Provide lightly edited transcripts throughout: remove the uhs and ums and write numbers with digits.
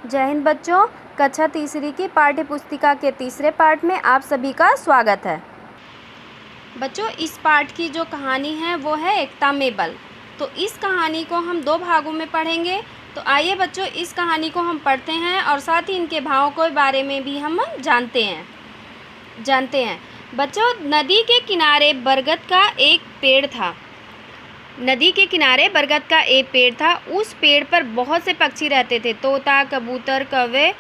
जय हिंद बच्चों। कक्षा तीसरी की पाठ्य पुस्तिका के तीसरे पाठ में आप सभी का स्वागत है। बच्चों, इस पाठ की जो कहानी है वो है एकता में बल। तो इस कहानी को हम दो भागों में पढ़ेंगे। तो आइए बच्चों, इस कहानी को हम पढ़ते हैं और साथ ही इनके भावों के बारे में भी हम जानते हैं। बच्चों, नदी के किनारे बरगद का एक पेड़ था। नदी के किनारे बरगद का एक पेड़ था। उस पेड़ पर बहुत से पक्षी रहते थे। तोता, कबूतर, कौवे,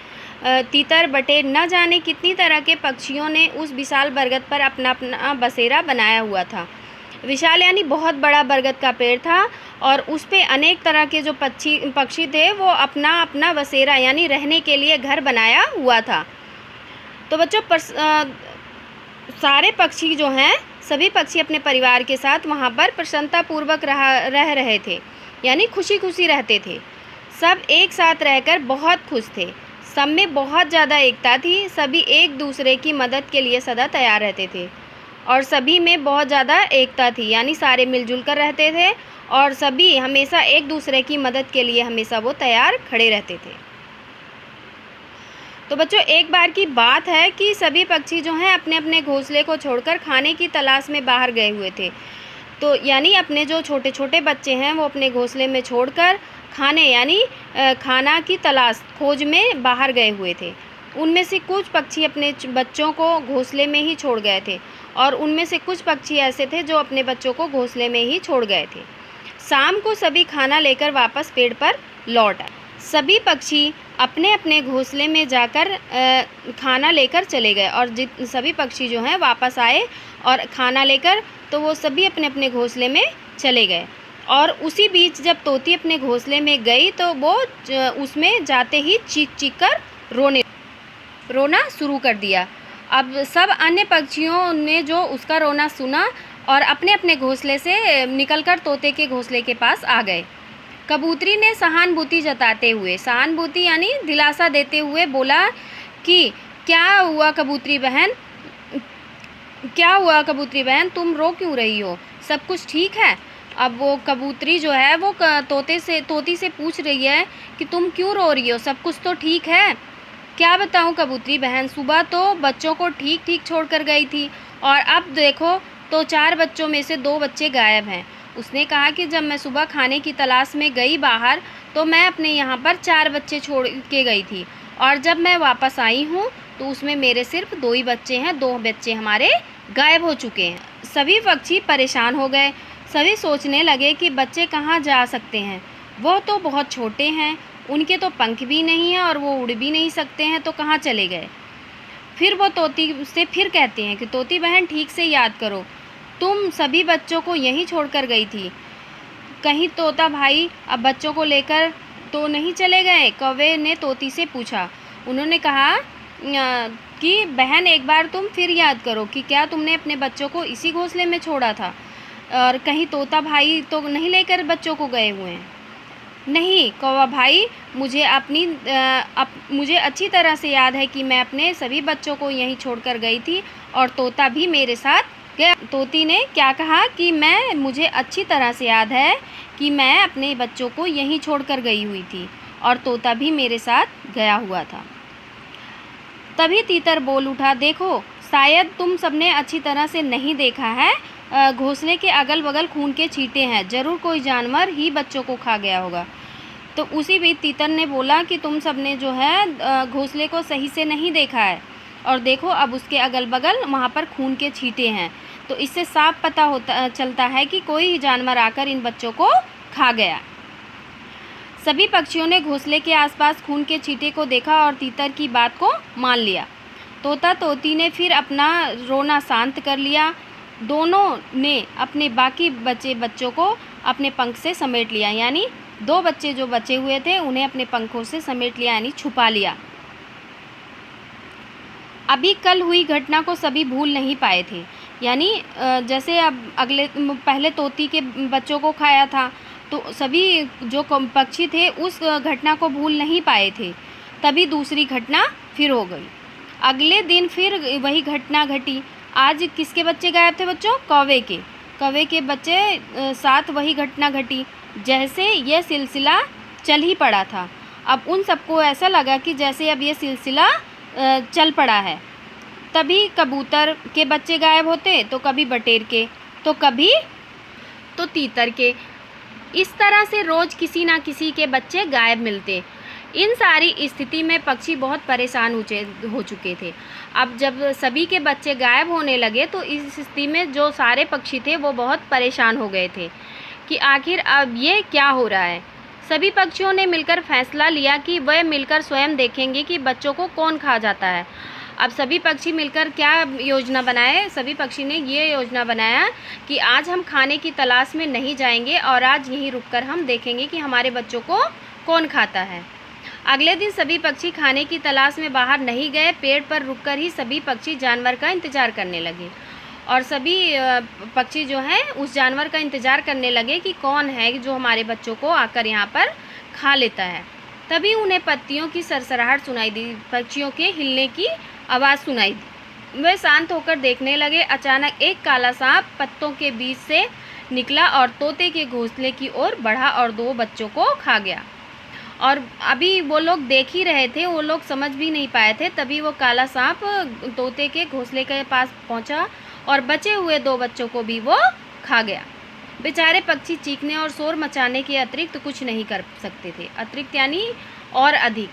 तीतर, बटेर, न जाने कितनी तरह के पक्षियों ने उस विशाल बरगद पर अपना अपना बसेरा बनाया हुआ था। विशाल यानी बहुत बड़ा बरगद का पेड़ था और उस पे अनेक तरह के जो पक्षी थे वो अपना अपना बसेरा यानी रहने के लिए घर बनाया हुआ था। तो बच्चों, सारे पक्षी जो हैं, सभी पक्षी अपने परिवार के साथ वहाँ पर प्रसन्नतापूर्वक रह रहे थे, यानी खुशी खुशी रहते थे। सब एक साथ रहकर बहुत खुश थे। सब में बहुत ज़्यादा एकता थी। सभी एक दूसरे की मदद के लिए सदा तैयार रहते थे और सभी में बहुत ज़्यादा एकता थी, यानी सारे मिलजुल कर रहते थे और सभी हमेशा एक दूसरे की मदद के लिए हमेशा वो तैयार खड़े रहते थे। तो बच्चों, एक बार की बात है कि सभी पक्षी जो हैं अपने अपने घोंसले को छोड़कर खाने की तलाश में बाहर गए हुए थे। तो यानी अपने जो छोटे छोटे बच्चे हैं वो अपने घोंसले में छोड़कर खाने यानी खाना की तलाश खोज में बाहर गए हुए थे। उनमें से कुछ पक्षी अपने बच्चों को घोंसले में ही छोड़ गए थे और उनमें से कुछ पक्षी ऐसे थे जो अपने बच्चों को घोंसले में ही छोड़ गए थे। शाम को सभी खाना लेकर वापस पेड़ पर लौट आए। सभी पक्षी अपने अपने घोंसले में जाकर खाना लेकर चले गए और सभी पक्षी जो हैं वापस आए और खाना लेकर तो वो सभी अपने अपने घोंसले में चले गए। और उसी बीच जब तोती अपने घोंसले में गई तो वो उसमें जाते ही चीख चीख कर रोना शुरू कर दिया। अब सब अन्य पक्षियों ने जो उसका रोना सुना और अपने अपने घोंसले से निकलकर तोते के घोंसले के पास आ गए। कबूतरी ने सहानुभूति जताते हुए, सहानुभूति यानी दिलासा देते हुए बोला कि क्या हुआ कबूतरी बहन, तुम रो क्यों रही हो? सब कुछ ठीक है? अब वो कबूतरी जो है वो तोती से पूछ रही है कि तुम क्यों रो रही हो, सब कुछ तो ठीक है? क्या बताऊं कबूतरी बहन, सुबह तो बच्चों को ठीक ठीक छोड़ कर गई थी और अब देखो तो 4 बच्चों में से 2 बच्चे गायब हैं। उसने कहा कि जब मैं सुबह खाने की तलाश में गई बाहर तो मैं अपने यहाँ पर 4 बच्चे छोड़ के गई थी और जब मैं वापस आई हूँ तो उसमें मेरे सिर्फ 2 ही बच्चे हैं। 2 बच्चे हमारे गायब हो चुके हैं। सभी पक्षी परेशान हो गए। सभी सोचने लगे कि बच्चे कहाँ जा सकते हैं, वो तो बहुत छोटे हैं, उनके तो पंख भी नहीं हैं और वो उड़ भी नहीं सकते हैं, तो कहाँ चले गए? फिर वो तोती से फिर कहते हैं कि तोती बहन ठीक से याद करो, तुम सभी बच्चों को यहीं छोड़कर गई थी, कहीं तोता भाई अब बच्चों को लेकर तो नहीं चले गए? कौवे ने तोती से पूछा। उन्होंने कहा कि बहन एक बार तुम फिर याद करो कि क्या तुमने अपने बच्चों को इसी घोंसले में छोड़ा था और कहीं तोता भाई तो नहीं लेकर बच्चों को गए हुए हैं? नहीं कौवा भाई, मुझे अच्छी तरह से याद है कि मैं अपने सभी बच्चों को यहीं छोड़कर गई थी और तोता भी मेरे साथ गया। तोती ने क्या कहा कि मुझे अच्छी तरह से याद है कि मैं अपने बच्चों को यहीं छोड़कर गई हुई थी और तोता भी मेरे साथ गया हुआ था। तभी तीतर बोल उठा, देखो शायद तुम सबने अच्छी तरह से नहीं देखा है, घोंसले के अगल बगल खून के छींटे हैं, ज़रूर कोई जानवर ही बच्चों को खा गया होगा। तो उसी बीच तीतर ने बोला कि तुम सबने जो है घोंसले को सही से नहीं देखा है और देखो अब उसके अगल बगल वहाँ पर खून के छींटे हैं, तो इससे साफ पता चलता है कि कोई जानवर आकर इन बच्चों को खा गया। सभी पक्षियों ने घोंसले के आसपास खून के छींटे को देखा और तीतर की बात को मान लिया। तोता तोती ने फिर अपना रोना शांत कर लिया। दोनों ने अपने बाकी बचे बच्चों को अपने पंख से समेट लिया, यानी 2 बच्चे जो बचे हुए थे उन्हें अपने पंखों से समेट लिया, यानी छुपा लिया। अभी कल हुई घटना को सभी भूल नहीं पाए थे, यानी जैसे अब पहले तोती के बच्चों को खाया था तो सभी जो पक्षी थे उस घटना को भूल नहीं पाए थे। तभी दूसरी घटना फिर हो गई। अगले दिन फिर वही घटना घटी। आज किसके बच्चे गायब थे बच्चों? कौवे के बच्चे साथ वही घटना घटी। जैसे यह सिलसिला चल ही पड़ा था। अब उन सबको ऐसा लगा कि जैसे अब ये सिलसिला चल पड़ा है। तभी कबूतर के बच्चे गायब होते, तो कभी बटेर के, तो कभी तो तीतर के। इस तरह से रोज़ किसी ना किसी के बच्चे गायब मिलते। इन सारी स्थिति में पक्षी बहुत परेशान हो चुके थे। अब जब सभी के बच्चे गायब होने लगे तो इस स्थिति में जो सारे पक्षी थे वो बहुत परेशान हो गए थे कि आखिर अब ये क्या हो रहा है। सभी पक्षियों ने मिलकर फैसला लिया कि वह मिलकर स्वयं देखेंगे कि बच्चों को कौन खा जाता है। अब सभी पक्षी मिलकर क्या योजना बनाए, सभी पक्षी ने ये योजना बनाया कि आज हम खाने की तलाश में नहीं जाएंगे और आज यहीं रुककर हम देखेंगे कि हमारे बच्चों को कौन खाता है। अगले दिन सभी पक्षी खाने की तलाश में बाहर नहीं गए। पेड़ पर रुककर ही सभी पक्षी जानवर का इंतज़ार करने लगे और सभी पक्षी जो हैं उस जानवर का इंतज़ार करने लगे कि कौन है जो हमारे बच्चों को आकर यहाँ पर खा लेता है। तभी उन्हें पत्तियों की सरसराहट सुनाई दी, पक्षियों के हिलने की आवाज़ सुनाई दी। वे शांत होकर देखने लगे। अचानक एक काला सांप पत्तों के बीच से निकला और तोते के घोंसले की ओर बढ़ा और 2 बच्चों को खा गया। और अभी वो लोग देख ही रहे थे, वो लोग समझ भी नहीं पाए थे। तभी वो काला सांप तोते के घोंसले के पास पहुंचा और बचे हुए 2 बच्चों को भी वो खा गया। बेचारे पक्षी चीखने और शोर मचाने के अतिरिक्त कुछ नहीं कर सकते थे। अतिरिक्त यानी और अधिक।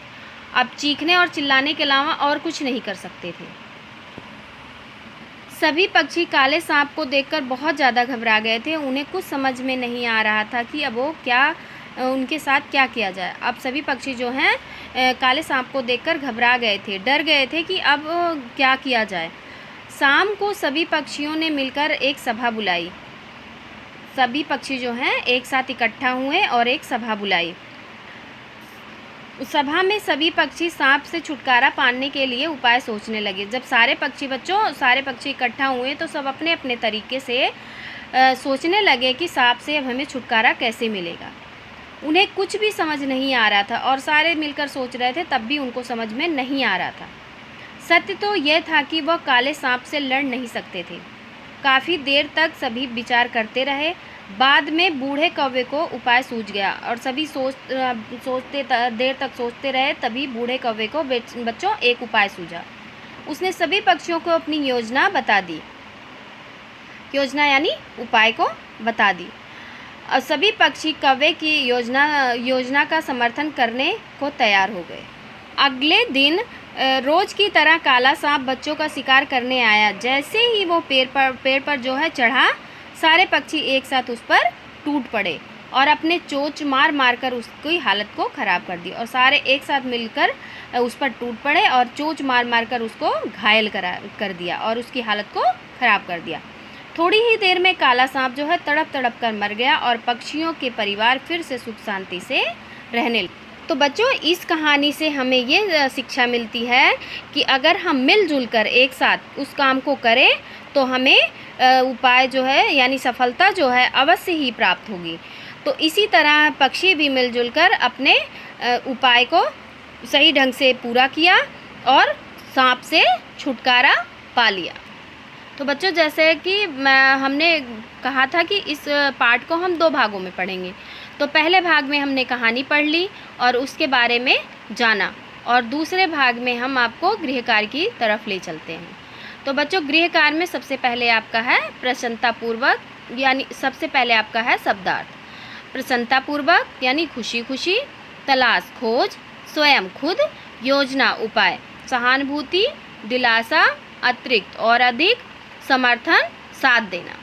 अब चीखने और चिल्लाने के अलावा और कुछ नहीं कर सकते थे। सभी पक्षी काले सांप को देखकर बहुत ज़्यादा घबरा गए थे। उन्हें कुछ समझ में नहीं आ रहा था कि अब वो उनके साथ क्या किया जाए। अब सभी पक्षी जो हैं काले सांप को देखकर घबरा गए थे, डर गए थे कि अब क्या किया जाए। शाम को सभी पक्षियों ने मिलकर एक सभा बुलाई। सभी पक्षी जो हैं एक साथ इकट्ठा हुए और एक सभा बुलाई। उस सभा में सभी पक्षी सांप से छुटकारा पाने के लिए उपाय सोचने लगे। जब सारे पक्षी इकट्ठा हुए तो सब अपने अपने तरीके से सोचने लगे कि सांप से अब हमें छुटकारा कैसे मिलेगा। उन्हें कुछ भी समझ नहीं आ रहा था और सारे मिलकर सोच रहे थे, तब भी उनको समझ में नहीं आ रहा था। सत्य तो यह था कि वह काले सांप से लड़ नहीं सकते थे। काफ़ी देर तक सभी विचार करते रहे। बाद में बूढ़े कौवे को उपाय सूझ गया और सभी देर तक सोचते रहे। तभी बूढ़े कौवे को बच्चों एक उपाय सूझा। उसने सभी पक्षियों को अपनी योजना बता दी। योजना यानी उपाय को बता दी और सभी पक्षी कौवे की योजना का समर्थन करने को तैयार हो गए। अगले दिन रोज की तरह काला सांप बच्चों का शिकार करने आया। जैसे ही वो पेड़ पर जो है चढ़ा, सारे पक्षी एक साथ उस पर टूट पड़े और अपने चोंच मार कर उसकी हालत को ख़राब कर दी। और सारे एक साथ मिलकर उस पर टूट पड़े और चोंच मार कर उसको घायल कर दिया और उसकी हालत को ख़राब कर दिया। थोड़ी ही देर में काला सांप जो है तड़प कर मर गया और पक्षियों के परिवार फिर से सुख शांति से रहने लगे। तो बच्चों, इस कहानी से हमें ये शिक्षा मिलती है कि अगर हम मिलजुल कर एक साथ उस काम को करें तो हमें उपाय जो है यानी सफलता जो है अवश्य ही प्राप्त होगी। तो इसी तरह पक्षी भी मिलजुल कर अपने उपाय को सही ढंग से पूरा किया और सांप से छुटकारा पा लिया। तो बच्चों, जैसे कि हमने कहा था कि इस पाठ को हम 2 भागों में पढ़ेंगे। तो पहले भाग में हमने कहानी पढ़ ली और उसके बारे में जाना और दूसरे भाग में हम आपको गृह कार्य की तरफ ले चलते हैं। तो बच्चों, गृह कार्य में सबसे पहले आपका है प्रसन्नतापूर्वक, यानी सबसे पहले आपका है शब्दार्थ। प्रसन्नतापूर्वक यानी खुशी खुशी, तलाश खोज, स्वयं खुद, योजना उपाय, सहानुभूति दिलासा, अतिरिक्त और अधिक, समर्थन साथ देना।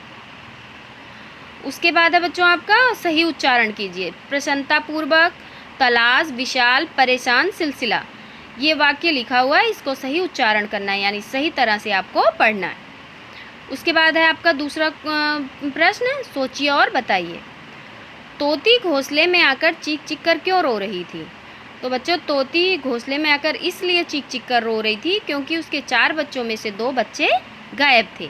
उसके बाद है बच्चों आपका सही उच्चारण कीजिए। प्रसन्नतापूर्वक, तलाश, विशाल, परेशान, सिलसिला। ये वाक्य लिखा हुआ है, इसको सही उच्चारण करना है यानी सही तरह से आपको पढ़ना है। उसके बाद है आपका दूसरा प्रश्न, सोचिए और बताइए। तोती घोंसले में आकर चीख कर क्यों रो रही थी? तो बच्चों, तोती घोंसले में आकर इसलिए चीख कर रो रही थी क्योंकि उसके 4 बच्चों में से 2 बच्चे गायब थे।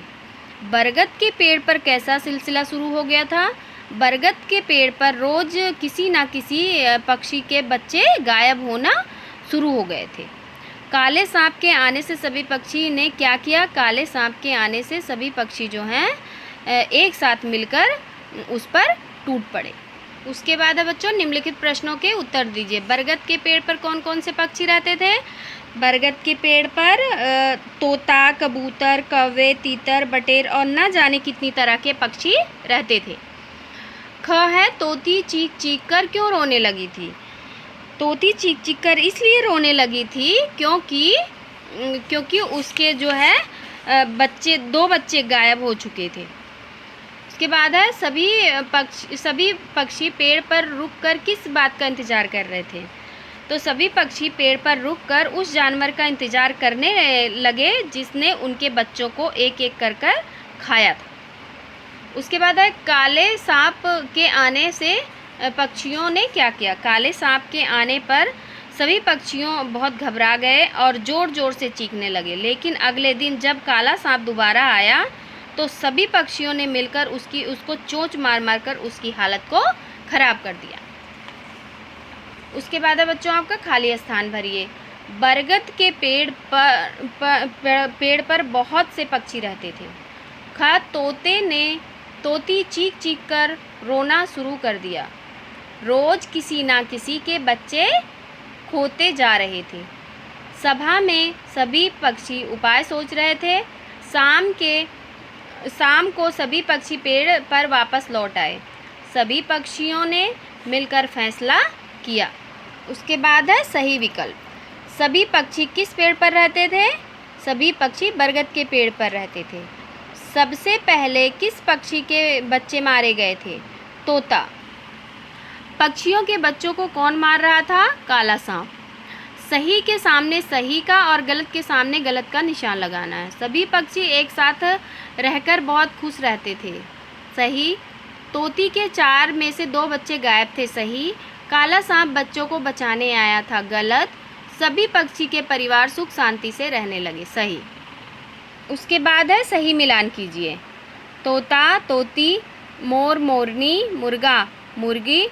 बरगद के पेड़ पर कैसा सिलसिला शुरू हो गया था? बरगद के पेड़ पर रोज किसी ना किसी पक्षी के बच्चे गायब होना शुरू हो गए थे। काले सांप के आने से सभी पक्षी ने क्या किया? काले सांप के आने से सभी पक्षी जो हैं एक साथ मिलकर उस पर टूट पड़े। उसके बाद है बच्चों निम्नलिखित प्रश्नों के उत्तर दीजिए। बरगद के पेड़ पर कौन कौन से पक्षी रहते थे? बरगद के पेड़ पर तोता, कबूतर, कौवे, तीतर, बटेर और न जाने कितनी तरह के पक्षी रहते थे। ख है तोती चीख चीख कर क्यों रोने लगी थी? तोती चीख चीख कर इसलिए रोने लगी थी क्योंकि उसके जो है दो बच्चे गायब हो चुके थे। उसके बाद है सभी पक्षी पेड़ पर रुककर किस बात का इंतज़ार कर रहे थे? तो सभी पक्षी पेड़ पर रुककर उस जानवर का इंतज़ार करने लगे जिसने उनके बच्चों को एक एक कर खाया था। उसके बाद है काले सांप के आने से पक्षियों ने क्या किया? काले सांप के आने पर सभी पक्षियों बहुत घबरा गए और ज़ोर ज़ोर से चीखने लगे। लेकिन अगले दिन जब काला सांप दोबारा आया तो सभी पक्षियों ने मिलकर उसको चोंच मार मार कर उसकी हालत को ख़राब कर दिया। उसके बाद है बच्चों आपका खाली स्थान भरिए। बरगद के पेड़ पर बहुत से पक्षी रहते थे। ख तोती चीख चीख कर रोना शुरू कर दिया। रोज़ किसी ना किसी के बच्चे खोते जा रहे थे। सभा में सभी पक्षी उपाय सोच रहे थे। शाम को सभी पक्षी पेड़ पर वापस लौट आए। सभी पक्षियों ने मिलकर फैसला किया। उसके बाद है सही विकल्प। सभी पक्षी किस पेड़ पर रहते थे? सभी पक्षी बरगद के पेड़ पर रहते थे। सबसे पहले किस पक्षी के बच्चे मारे गए थे? तोता। पक्षियों के बच्चों को कौन मार रहा था? काला सांप। सही के सामने सही का और गलत के सामने गलत का निशान लगाना है। सभी पक्षी एक साथ रहकर बहुत खुश रहते थे। सही। तोती के 4 में से 2 बच्चे गायब थे। सही। काला सांप बच्चों को बचाने आया था। गलत। सभी पक्षी के परिवार सुख शांति से रहने लगे। सही। उसके बाद है सही मिलान कीजिए। तोता तोती, मोर मोरनी, मुर्गा मुर्गी,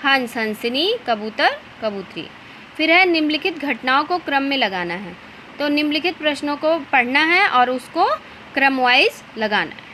हंस हंसनी, कबूतर कबूतरी। फिर है निम्नलिखित घटनाओं को क्रम में लगाना है। तो निम्नलिखित प्रश्नों को पढ़ना है और उसको क्रम वाइज लगाना है।